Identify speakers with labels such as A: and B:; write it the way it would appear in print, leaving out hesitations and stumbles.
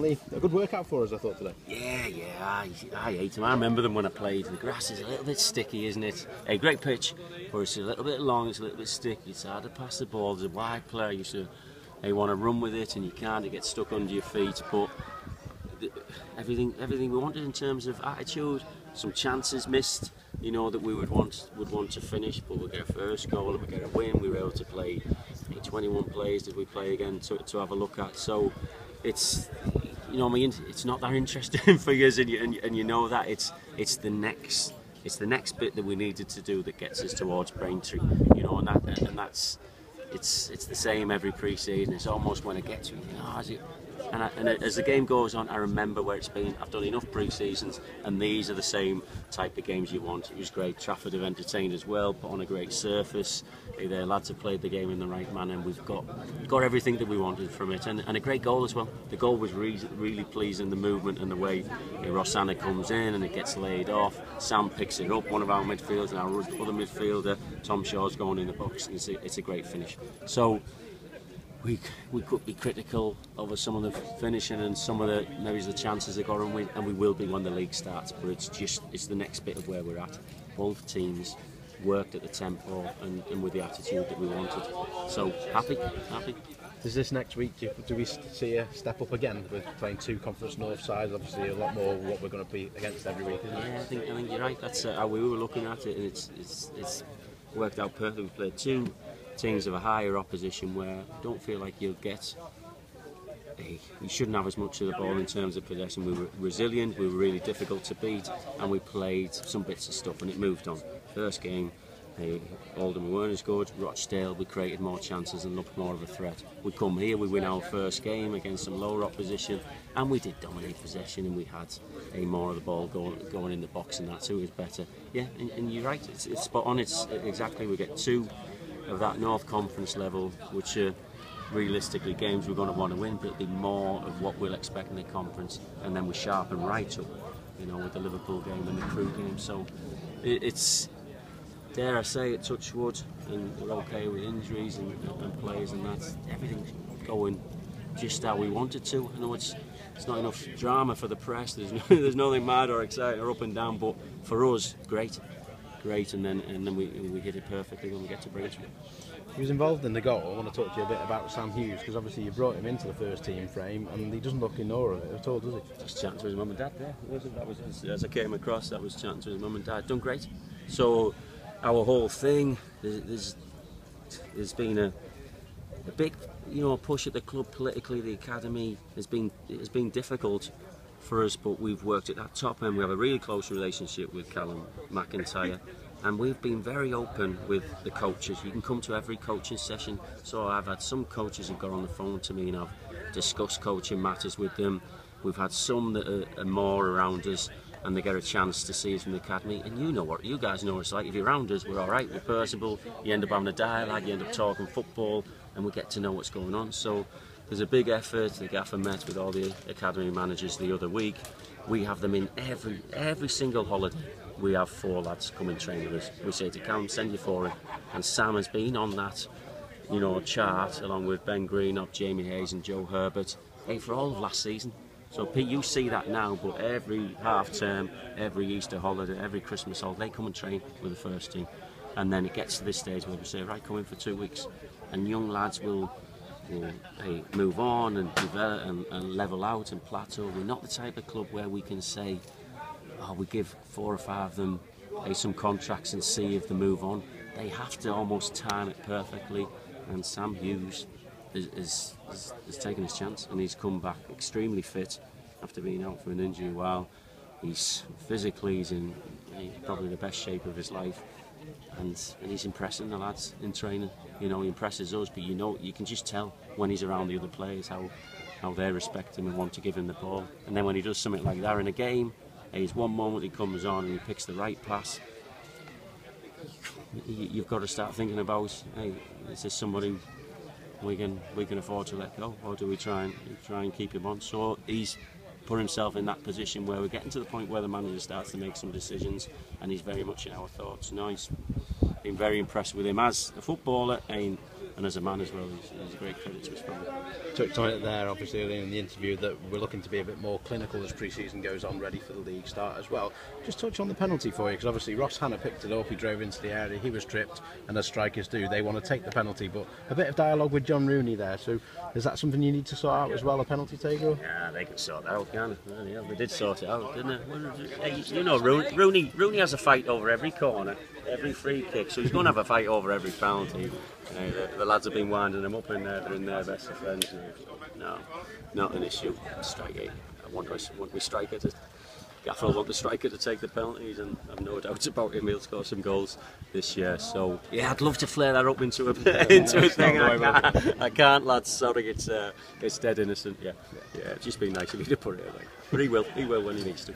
A: Definitely a good workout for us, I thought, today.
B: Yeah, I hate them. I remember them when I played. The grass is a little bit sticky, isn't it? A great pitch, but it's a little bit long, it's a little bit sticky. It's hard to pass the ball. There's a wide player, you want to run with it and you can't, it gets stuck under your feet. But everything we wanted in terms of attitude, some chances missed, that we would want to finish, but we get a first goal and we get a win. We were able to play 21 plays did we play again to have a look at. So it's it's not that interesting for you, and you know that it's the next bit that we needed to do that gets us towards Braintree, and that's it's the same every pre-season. It's almost when I get to it, and as the game goes on, I remember where it's been. I've done enough pre-seasons, and these are the same type of games you want. It was great. Trafford have entertained as well, put on a great surface. The lads have played the game in the right manner, and we've got everything that we wanted from it, and a great goal as well. The goal was really pleasing, the movement and the way Rosanna comes in and it gets laid off. Sam picks it up, one of our midfielders, and our other midfielder, Tom Shaw's going in the box, and it's a great finish. So we could be critical over some of the finishing and some of the chances they got, and we will be when the league starts. But it's the next bit of where we're at. Both teams worked at the tempo and with the attitude that we wanted. So happy.
A: Does this next week, do we see a step up again with playing two Conference North sides? Obviously, a lot more what we're going to be against every week, isn't it?
B: Yeah, I think you're right. That's how we were looking at it, and it's worked out perfectly. We played two teams of a higher opposition where I don't feel like you shouldn't have as much of the ball in terms of possession. We were resilient, we were really difficult to beat, and we played some bits of stuff and it moved on. First game, Oldham weren't as good. Rochdale, we created more chances and looked more of a threat. We come here, we win our first game against some lower opposition, and we did dominate possession, and we had more of the ball going in the box, and that, so it was better. Yeah, and you're right, it's spot on. It's exactly, we get two of that North Conference level, which are realistically games we're going to want to win, but it'll be more of what we'll expect in the conference, and then we sharpen right up, with the Liverpool game and the Crewe game. So it's, dare I say it, touch wood, and we're okay with injuries and players, and that's everything's going just how we wanted to. I know it's not enough drama for the press. There's nothing mad or exciting or up and down, but for us, great, and then we hit it perfectly when we get to Braintree.
A: He was involved in the goal. I want to talk to you a bit about Sam Hughes, because obviously you brought him into the first team frame and he doesn't look in awe of it at all, does he?
B: Just chatting to his mum and dad there. That was as I came across, that was chatting to his mum and dad. Done great. So our whole thing, there's been a big push at the club politically. The academy has been difficult for us, but we've worked at that top end. We have a really close relationship with Callum McIntyre, and we've been very open with the coaches. You can come to every coaching session. So I've had some coaches who've got on the phone to me and I've discussed coaching matters with them. We've had some that are more around us, and they get a chance to see us from the academy. And you guys know what it's like. If you're around us, we're all right, we're personable. You end up having a dialogue, you end up talking football, and we get to know what's going on. So there's a big effort. The gaffer met with all the academy managers the other week. We have them in every single holiday. We have 4 lads come and train with us. We say to Callum, send you 4 in. And Sam has been on that, chart along with Ben Greenock, Jamie Hayes and Joe Herbert, for all of last season. So Pete, you see that now, but every half term, every Easter holiday, every Christmas holiday, they come and train with the first team. And then it gets to this stage where we say, right, come in for 2 weeks. And young lads will move on and develop and level out and plateau. We're not the type of club where we can say, we give 4 or 5 of them some contracts and see if they move on. They have to almost time it perfectly, and Sam Hughes is taking his chance, and he's come back extremely fit after being out for an injury while. He's in probably the best shape of his life, and he's impressing the lads in training. He impresses us, but you can just tell when he's around the other players how they respect him and want to give him the ball. And then when he does something like that in a game, there's one moment he comes on and he picks the right pass. You've got to start thinking about, is this somebody we can afford to let go, or do we try and keep him on? So he's put himself in that position where we're getting to the point where the manager starts to make some decisions, and he's very much in our thoughts. He's been very impressed with him as a footballer, and and as a man as well, he's a great credit to his family.
A: Touched on it there, obviously, earlier in the interview, that we're looking to be a bit more clinical as pre-season goes on, ready for the league start as well. Just touch on the penalty for you, because obviously Ross Hannah picked it up, he drove into the area, he was tripped, and as strikers do, they want to take the penalty, but a bit of dialogue with John Rooney there, so is that something you need to sort out as well, a penalty taker?
B: Yeah, they can sort it out, can't they? Yeah, they did sort it out, didn't they? Hey, you know, Rooney has a fight over every corner, every free kick, so he's going to have a fight over every penalty. The lads have been winding him up in there, they're in their best of friends. No, not an issue. Striker, I want my striker to. Gaffer will want the striker to take the penalties, and I've no doubts about him. He'll score some goals this year. So yeah, I'd love to flare that up into a thing. I can't, lads. Sorry, it's dead innocent. Yeah, it's just been nice of you to put it away. But he will when he needs to.